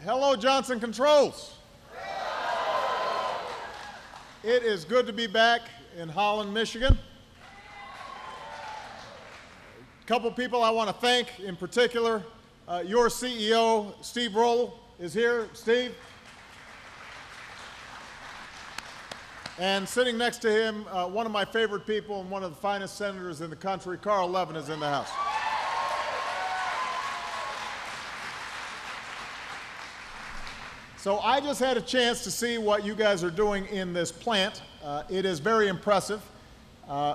Hello, Johnson Controls. It is good to be back in Holland, Michigan. A couple people I want to thank in particular. Your CEO, Steve Roll, is here. Steve. And sitting next to him, one of my favorite people and one of the finest senators in the country, Carl Levin, is in the house. So I just had a chance to see what you guys are doing in this plant. It is very impressive.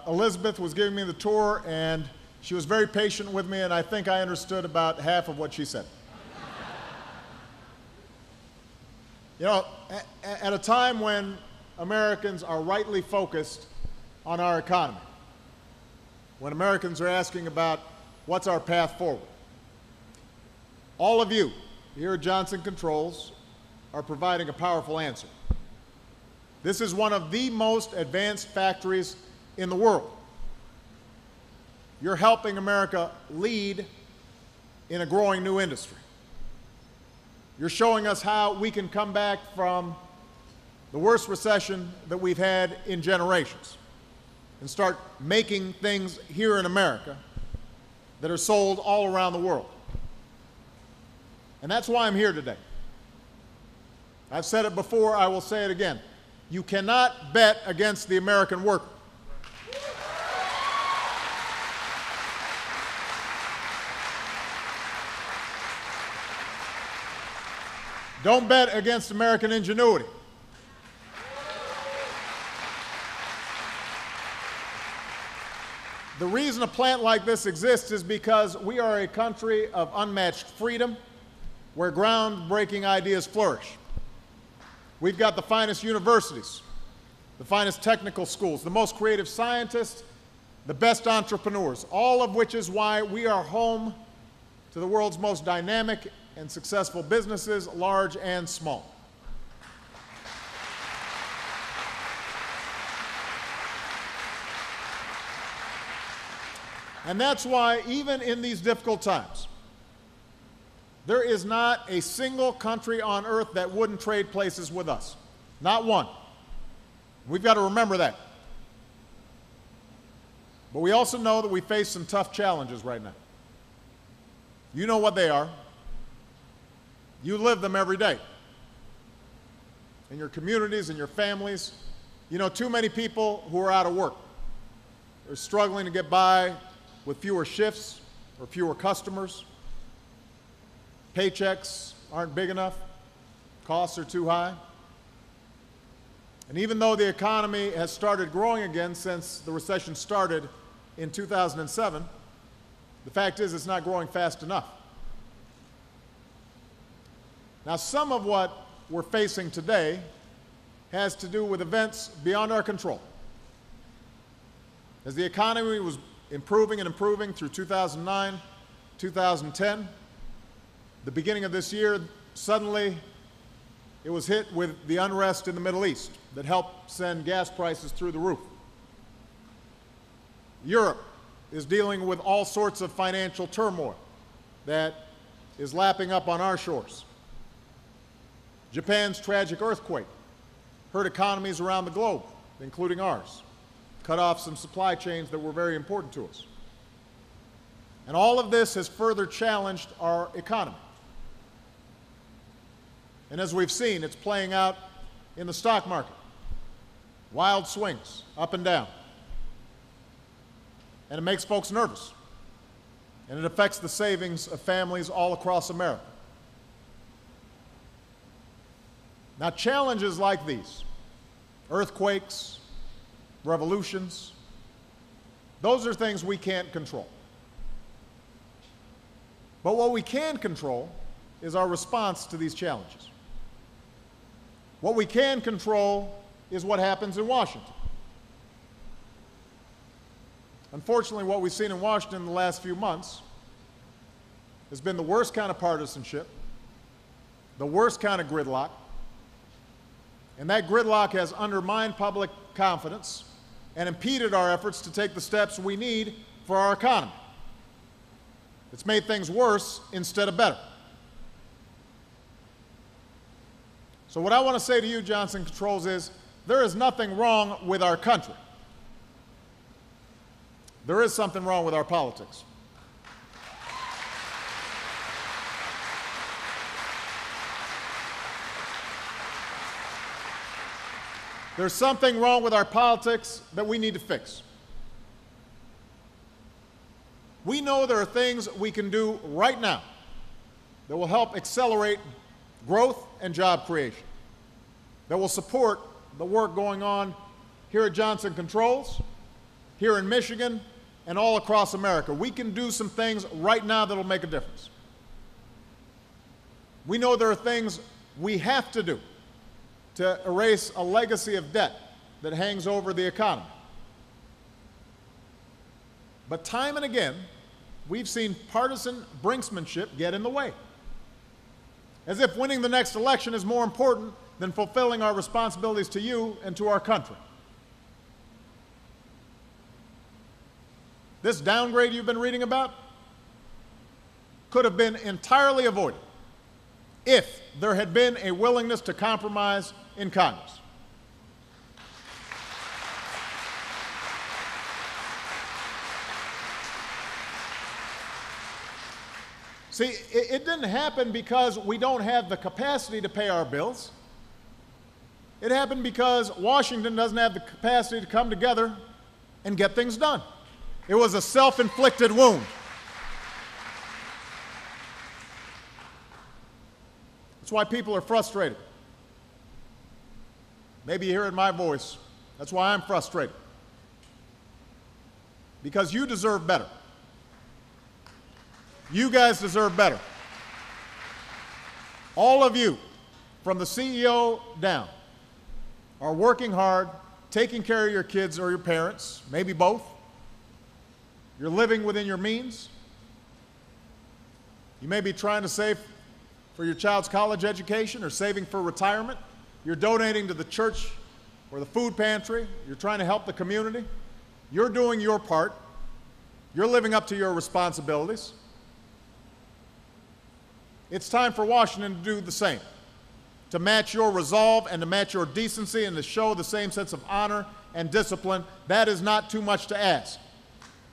Elizabeth was giving me the tour, and she was very patient with me, and I think I understood about half of what she said. You know, at a time when Americans are rightly focused on our economy, when Americans are asking about what's our path forward, all of you here at Johnson Controls are providing a powerful answer. This is one of the most advanced factories in the world. You're helping America lead in a growing new industry. You're showing us how we can come back from the worst recession that we've had in generations and start making things here in America that are sold all around the world. And that's why I'm here today. I've said it before, I will say it again. You cannot bet against the American worker. Don't bet against American ingenuity. The reason a plant like this exists is because we are a country of unmatched freedom where groundbreaking ideas flourish. We've got the finest universities, the finest technical schools, the most creative scientists, the best entrepreneurs, all of which is why we are home to the world's most dynamic and successful businesses, large and small. And that's why, even in these difficult times, there is not a single country on earth that wouldn't trade places with us. Not one. We've got to remember that. But we also know that we face some tough challenges right now. You know what they are. You live them every day. In your communities, in your families. You know too many people who are out of work. They're struggling to get by with fewer shifts or fewer customers. Paychecks aren't big enough. Costs are too high. And even though the economy has started growing again since the recession started in 2007, the fact is it's not growing fast enough. Now, some of what we're facing today has to do with events beyond our control. As the economy was improving and improving through 2009, 2010, the beginning of this year, suddenly it was hit with the unrest in the Middle East that helped send gas prices through the roof. Europe is dealing with all sorts of financial turmoil that is lapping up on our shores. Japan's tragic earthquake hurt economies around the globe, including ours, cut off some supply chains that were very important to us. And all of this has further challenged our economy. And as we've seen, it's playing out in the stock market. Wild swings, up and down. And it makes folks nervous. And it affects the savings of families all across America. Now, challenges like these, earthquakes, revolutions, those are things we can't control. But what we can control is our response to these challenges. What we can control is what happens in Washington. Unfortunately, what we've seen in Washington in the last few months has been the worst kind of partisanship, the worst kind of gridlock, and that gridlock has undermined public confidence and impeded our efforts to take the steps we need for our economy. It's made things worse instead of better. So what I want to say to you, Johnson Controls, is there is nothing wrong with our country. There is something wrong with our politics. There's something wrong with our politics that we need to fix. We know there are things we can do right now that will help accelerate growth and job creation, that will support the work going on here at Johnson Controls, here in Michigan, and all across America. We can do some things right now that will make a difference. We know there are things we have to do to erase a legacy of debt that hangs over the economy. But time and again, we've seen partisan brinksmanship get in the way, as if winning the next election is more important than fulfilling our responsibilities to you and to our country. This downgrade you've been reading about could have been entirely avoided if there had been a willingness to compromise in Congress. See, it didn't happen because we don't have the capacity to pay our bills. It happened because Washington doesn't have the capacity to come together and get things done. It was a self-inflicted wound. That's why people are frustrated. Maybe you hear it in my voice. That's why I'm frustrated. Because you deserve better. You guys deserve better. All of you, from the CEO down, are working hard, taking care of your kids or your parents, maybe both. You're living within your means. You may be trying to save for your child's college education or saving for retirement. You're donating to the church or the food pantry. You're trying to help the community. You're doing your part. You're living up to your responsibilities. It's time for Washington to do the same, to match your resolve and to match your decency and to show the same sense of honor and discipline. That is not too much to ask.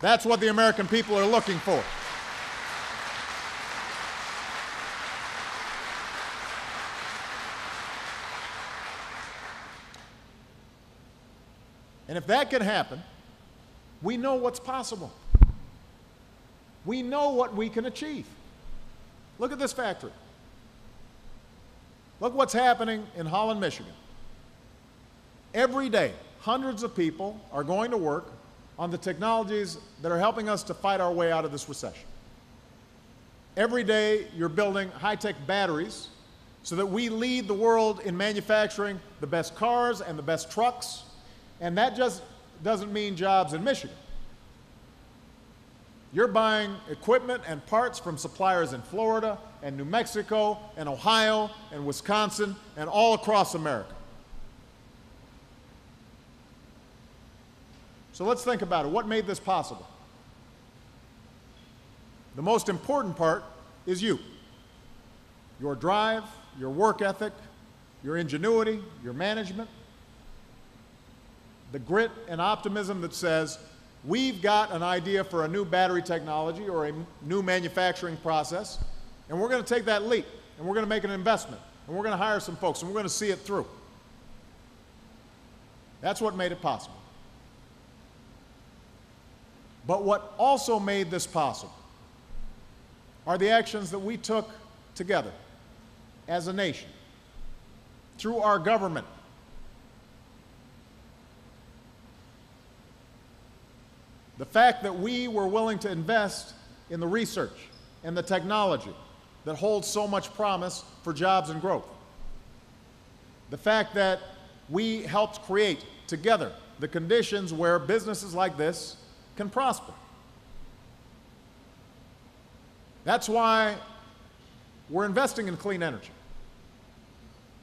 That's what the American people are looking for. And if that can happen, we know what's possible. We know what we can achieve. Look at this factory. Look what's happening in Holland, Michigan. Every day, hundreds of people are going to work on the technologies that are helping us to fight our way out of this recession. Every day, you're building high-tech batteries so that we lead the world in manufacturing the best cars and the best trucks. And that just doesn't mean jobs in Michigan. You're buying equipment and parts from suppliers in Florida and New Mexico and Ohio and Wisconsin and all across America. So let's think about it. What made this possible? The most important part is you. Your drive, your work ethic, your ingenuity, your management, the grit and optimism that says, we've got an idea for a new battery technology or a new manufacturing process, and we're going to take that leap, and we're going to make an investment, and we're going to hire some folks, and we're going to see it through. That's what made it possible. But what also made this possible are the actions that we took together as a nation, through our government. The fact that we were willing to invest in the research and the technology that holds so much promise for jobs and growth. The fact that we helped create together the conditions where businesses like this can prosper. That's why we're investing in clean energy.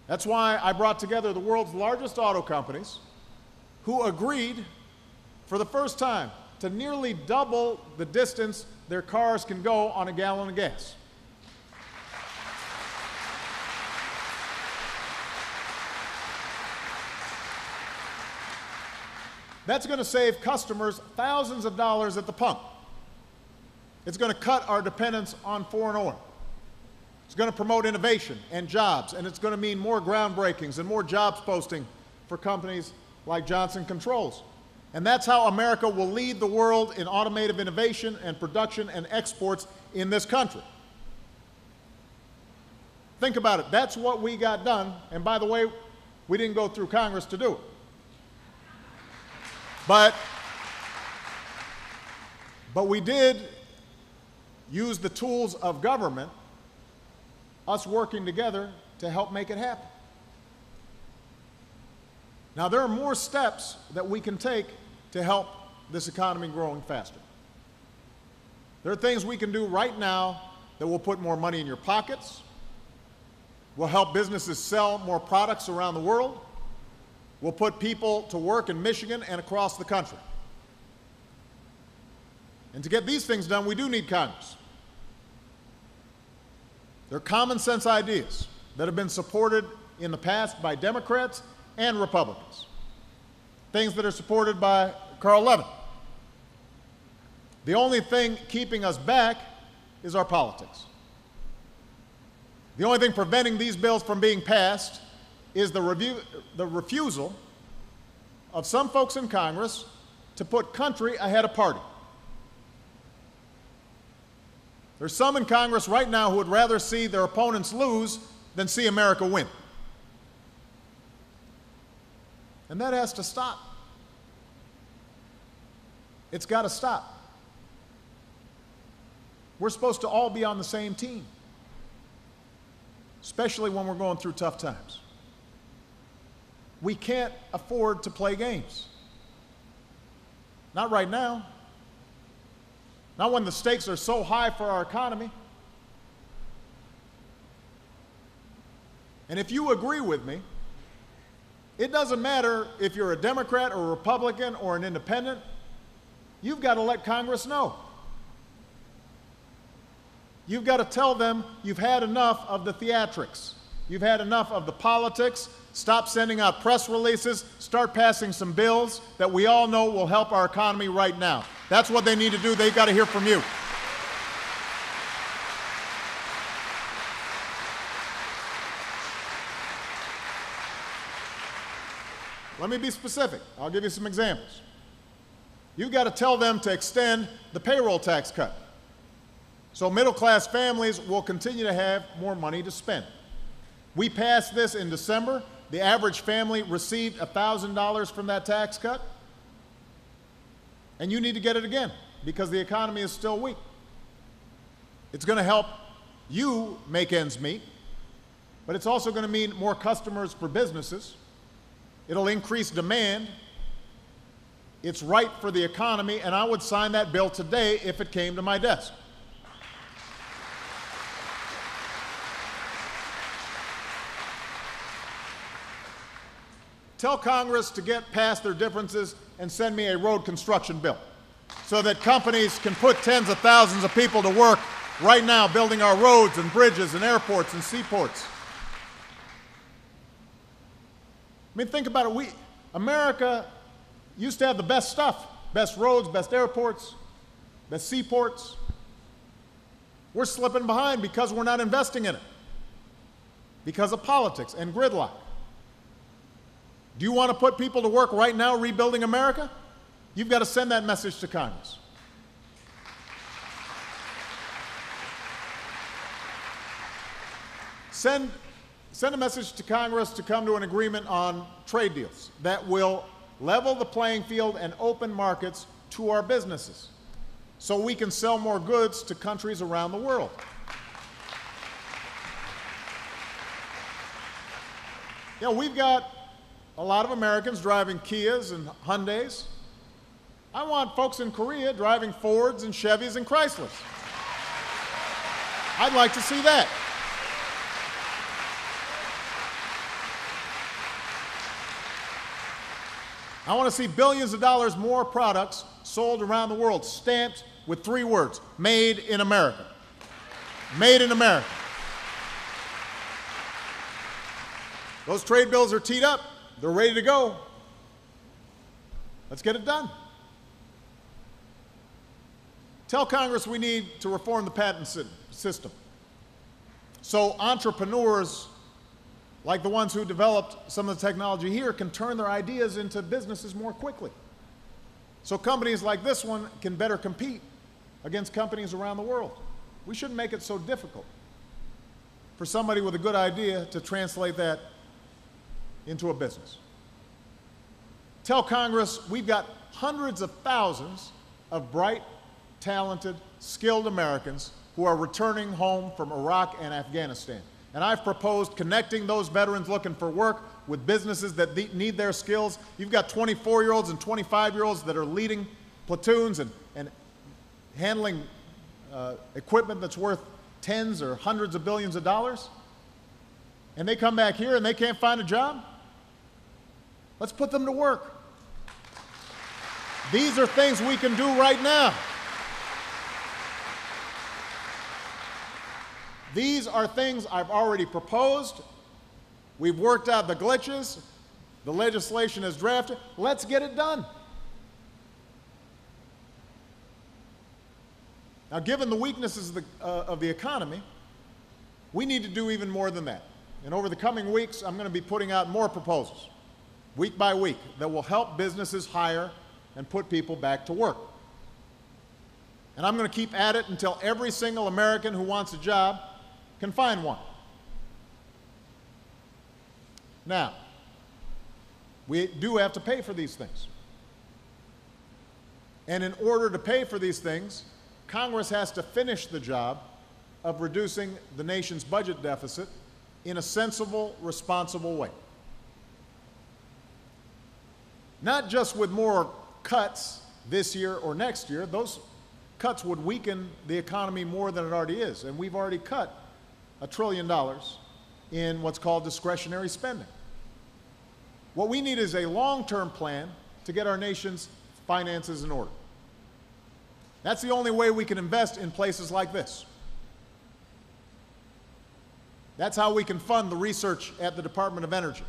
That's why I brought together the world's largest auto companies who agreed for the first time to nearly double the distance their cars can go on a gallon of gas. That's going to save customers thousands of dollars at the pump. It's going to cut our dependence on foreign oil. It's going to promote innovation and jobs, and it's going to mean more groundbreakings and more jobs posting for companies like Johnson Controls. And that's how America will lead the world in automotive innovation and production and exports in this country. Think about it. That's what we got done. And by the way, we didn't go through Congress to do it. But we did use the tools of government, us working together to help make it happen. Now, there are more steps that we can take to help this economy growing faster. There are things we can do right now that will put more money in your pockets, will help businesses sell more products around the world, will put people to work in Michigan and across the country. And to get these things done, we do need Congress. They're common sense ideas that have been supported in the past by Democrats and Republicans. Things that are supported by Carl Levin. The only thing keeping us back is our politics. The only thing preventing these bills from being passed is the refusal of some folks in Congress to put country ahead of party. There's some in Congress right now who would rather see their opponents lose than see America win. And that has to stop. It's got to stop. We're supposed to all be on the same team, especially when we're going through tough times. We can't afford to play games. Not right now. Not when the stakes are so high for our economy. And if you agree with me, it doesn't matter if you're a Democrat or a Republican or an independent, you've got to let Congress know. You've got to tell them you've had enough of the theatrics. You've had enough of the politics. Stop sending out press releases. Start passing some bills that we all know will help our economy right now. That's what they need to do. They've got to hear from you. Let me be specific. I'll give you some examples. You've got to tell them to extend the payroll tax cut, so middle-class families will continue to have more money to spend. We passed this in December. The average family received $1,000 from that tax cut. And you need to get it again because the economy is still weak. It's going to help you make ends meet, but it's also going to mean more customers for businesses. It'll increase demand. It's right for the economy, and I would sign that bill today if it came to my desk. Tell Congress to get past their differences and send me a road construction bill so that companies can put tens of thousands of people to work right now building our roads and bridges and airports and seaports. I mean, think about it. America used to have the best stuff, best roads, best airports, best seaports. We're slipping behind because we're not investing in it, because of politics and gridlock. Do you want to put people to work right now rebuilding America? You've got to send that message to Congress. Send a message to Congress to come to an agreement on trade deals that will level the playing field and open markets to our businesses so we can sell more goods to countries around the world. You know, we've got a lot of Americans driving Kias and Hyundais. I want folks in Korea driving Fords and Chevys and Chryslers. I'd like to see that. I want to see billions of dollars more products sold around the world, stamped with 3 words: Made in America. Made in America. Those trade bills are teed up. They're ready to go. Let's get it done. Tell Congress we need to reform the patent system so entrepreneurs like the ones who developed some of the technology here can turn their ideas into businesses more quickly. So companies like this one can better compete against companies around the world. We shouldn't make it so difficult for somebody with a good idea to translate that into a business. Tell Congress we've got hundreds of thousands of bright, talented, skilled Americans who are returning home from Iraq and Afghanistan. And I've proposed connecting those veterans looking for work with businesses that need their skills. You've got 24-year-olds and 25-year-olds that are leading platoons and handling equipment that's worth tens or hundreds of billions of dollars. And they come back here and they can't find a job? Let's put them to work. These are things we can do right now. These are things I've already proposed. We've worked out the glitches. The legislation is drafted. Let's get it done. Now, given the weaknesses of the economy, we need to do even more than that. And over the coming weeks, I'm going to be putting out more proposals, week by week, that will help businesses hire and put people back to work. And I'm going to keep at it until every single American who wants a job can find one. Now, we do have to pay for these things. And in order to pay for these things, Congress has to finish the job of reducing the nation's budget deficit in a sensible, responsible way. Not just with more cuts this year or next year. Those cuts would weaken the economy more than it already is. And we've already cut $1 trillion in what's called discretionary spending. What we need is a long-term plan to get our nation's finances in order. That's the only way we can invest in places like this. That's how we can fund the research at the Department of Energy.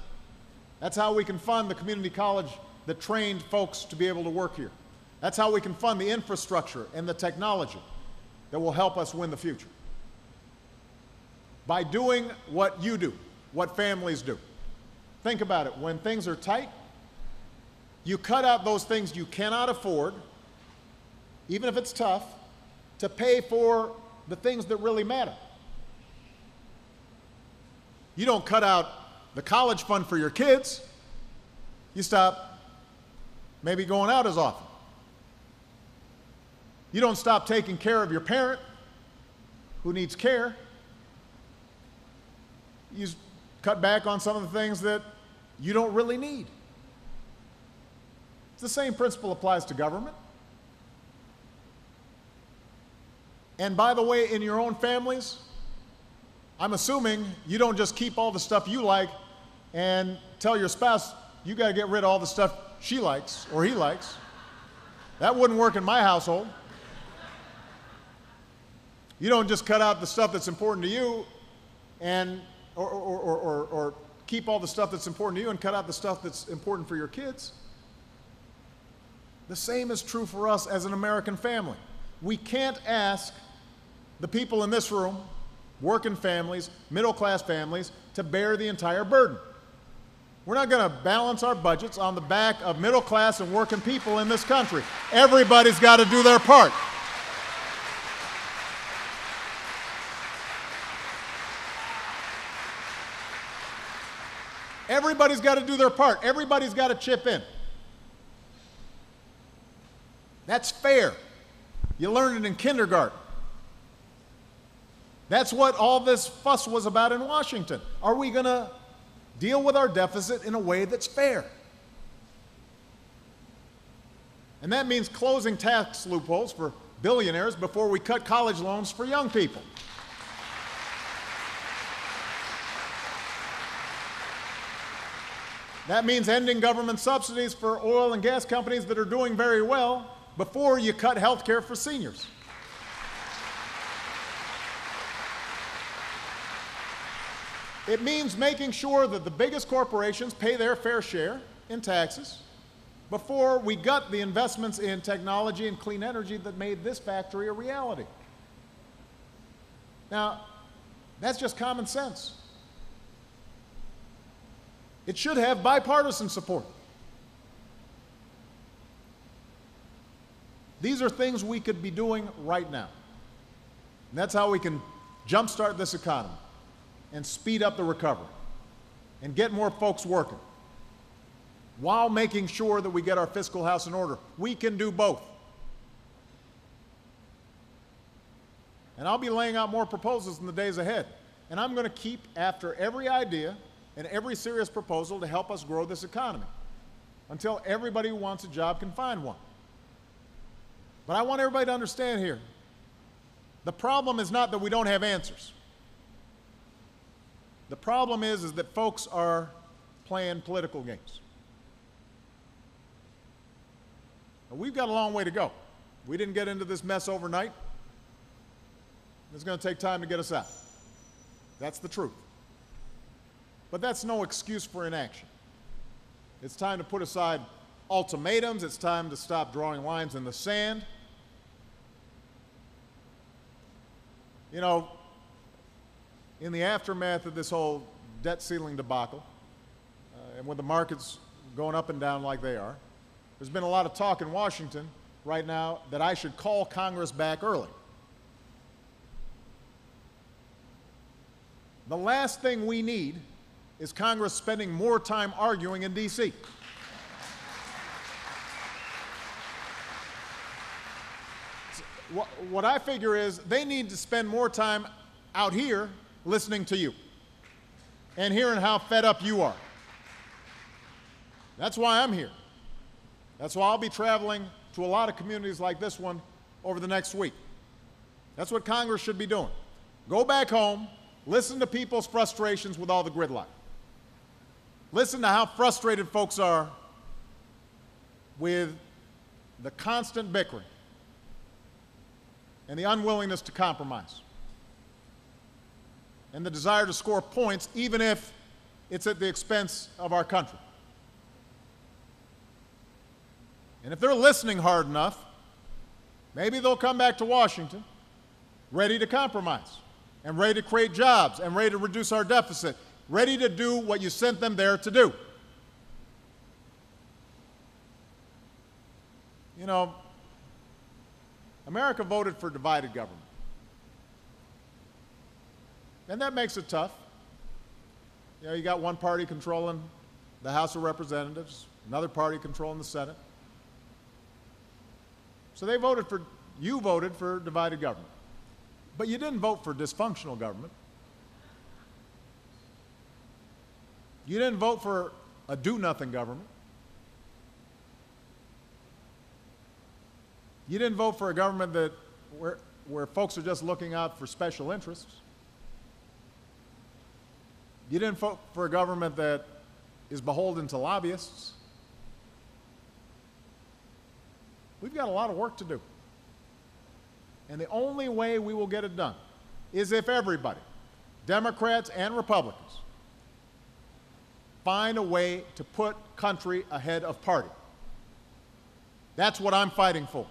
That's how we can fund the community college that trained folks to be able to work here. That's how we can fund the infrastructure and the technology that will help us win the future. By doing what you do, what families do. Think about it. When things are tight, you cut out those things you cannot afford, even if it's tough, to pay for the things that really matter. You don't cut out the college fund for your kids. You stop maybe going out as often. You don't stop taking care of your parent who needs care. You cut back on some of the things that you don't really need. The same principle applies to government. And by the way, in your own families, I'm assuming you don't just keep all the stuff you like and tell your spouse, you got to get rid of all the stuff she likes or he likes. That wouldn't work in my household. You don't just cut out the stuff that's important to you and or keep all the stuff that's important to you and cut out the stuff that's important for your kids. The same is true for us as an American family. We can't ask the people in this room, working families, middle-class families, to bear the entire burden. We're not going to balance our budgets on the back of middle-class and working people in this country. Everybody's got to do their part. Everybody's got to do their part. Everybody's got to chip in. That's fair. You learned it in kindergarten. That's what all this fuss was about in Washington. Are we going to deal with our deficit in a way that's fair? And that means closing tax loopholes for billionaires before we cut college loans for young people. That means ending government subsidies for oil and gas companies that are doing very well before you cut health care for seniors. It means making sure that the biggest corporations pay their fair share in taxes before we gut the investments in technology and clean energy that made this factory a reality. Now, that's just common sense. It should have bipartisan support. These are things we could be doing right now. And that's how we can jumpstart this economy and speed up the recovery and get more folks working while making sure that we get our fiscal house in order. We can do both. And I'll be laying out more proposals in the days ahead. And I'm going to keep after every idea and every serious proposal to help us grow this economy until everybody who wants a job can find one. But I want everybody to understand here, the problem is not that we don't have answers. The problem is that folks are playing political games. Now, we've got a long way to go. We didn't get into this mess overnight. It's going to take time to get us out. That's the truth. But that's no excuse for inaction. It's time to put aside ultimatums. It's time to stop drawing lines in the sand. You know, in the aftermath of this whole debt ceiling debacle, and with the markets going up and down like they are, there's been a lot of talk in Washington right now that I should call Congress back early. The last thing we need is Congress spending more time arguing in D.C. What I figure is they need to spend more time out here listening to you and hearing how fed up you are. That's why I'm here. That's why I'll be traveling to a lot of communities like this one over the next week. That's what Congress should be doing. Go back home, listen to people's frustrations with all the gridlock. Listen to how frustrated folks are with the constant bickering and the unwillingness to compromise and the desire to score points even if it's at the expense of our country. And if they're listening hard enough, maybe they'll come back to Washington ready to compromise and ready to create jobs and ready to reduce our deficit, ready to do what you sent them there to do. You know, America voted for divided government. And that makes it tough. You know, you got one party controlling the House of Representatives, another party controlling the Senate. So you voted for divided government. But you didn't vote for dysfunctional government. You didn't vote for a do-nothing government. You didn't vote for a government where folks are just looking out for special interests. You didn't vote for a government that is beholden to lobbyists. We've got a lot of work to do. And the only way we will get it done is if everybody, Democrats and Republicans, find a way to put country ahead of party. That's what I'm fighting for.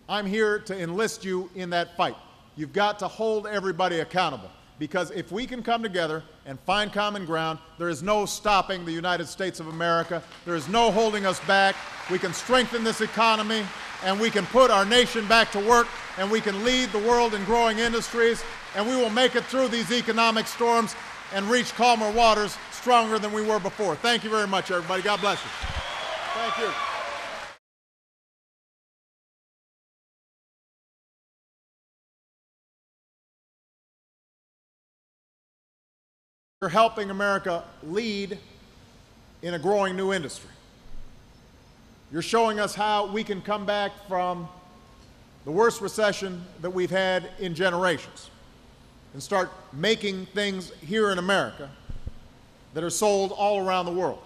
I'm here to enlist you in that fight. You've got to hold everybody accountable, because if we can come together and find common ground, there is no stopping the United States of America. There is no holding us back. We can strengthen this economy, and we can put our nation back to work, and we can lead the world in growing industries, and we will make it through these economic storms and reach calmer waters stronger than we were before. Thank you very much, everybody. God bless you. Thank you. You're helping America lead in a growing new industry. You're showing us how we can come back from the worst recession that we've had in generations and start making things here in America that are sold all around the world.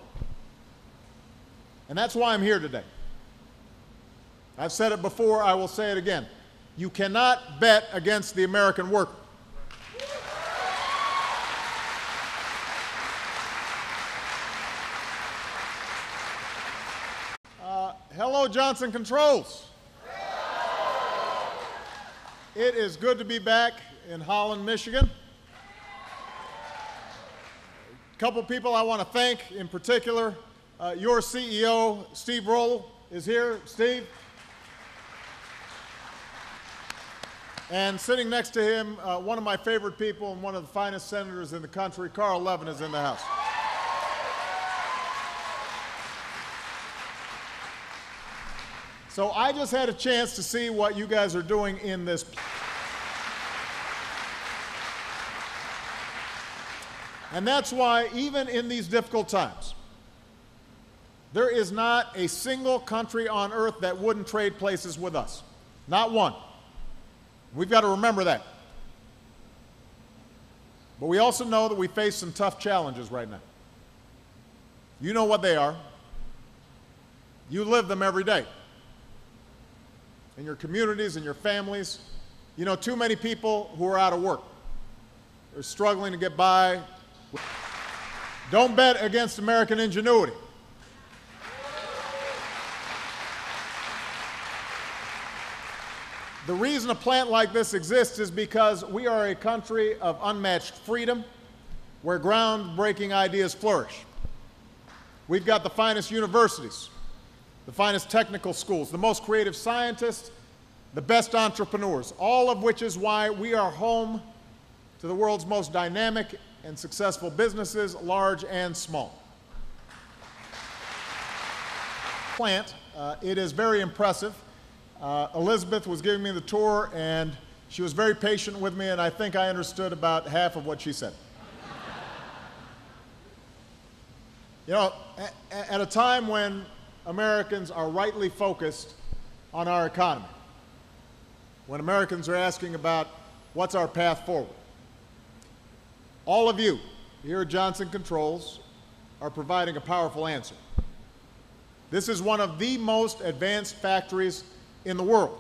And that's why I'm here today. I've said it before, I will say it again. You cannot bet against the American worker. Hello, Johnson Controls. It is good to be back in Holland, Michigan. A couple people I want to thank in particular. Your CEO, Steve Roll, is here. Steve. And sitting next to him, one of my favorite people and one of the finest senators in the country, Carl Levin, is in the House. So I just had a chance to see what you guys are doing in this. And that's why, even in these difficult times, there is not a single country on earth that wouldn't trade places with us. Not one. We've got to remember that. But we also know that we face some tough challenges right now. You know what they are. You live them every day. In your communities, in your families. You know too many people who are out of work. They're struggling to get by. Don't bet against American ingenuity. The reason a plant like this exists is because we are a country of unmatched freedom, where groundbreaking ideas flourish. We've got the finest universities, the finest technical schools, the most creative scientists, the best entrepreneurs, all of which is why we are home to the world's most dynamic and successful businesses, large and small. Plant, it is very impressive. Elizabeth was giving me the tour, and she was very patient with me, and I think I understood about half of what she said. You know, at a time when Americans are rightly focused on our economy, when Americans are asking about what's our path forward, all of you here at Johnson Controls are providing a powerful answer. This is one of the most advanced factories in the world.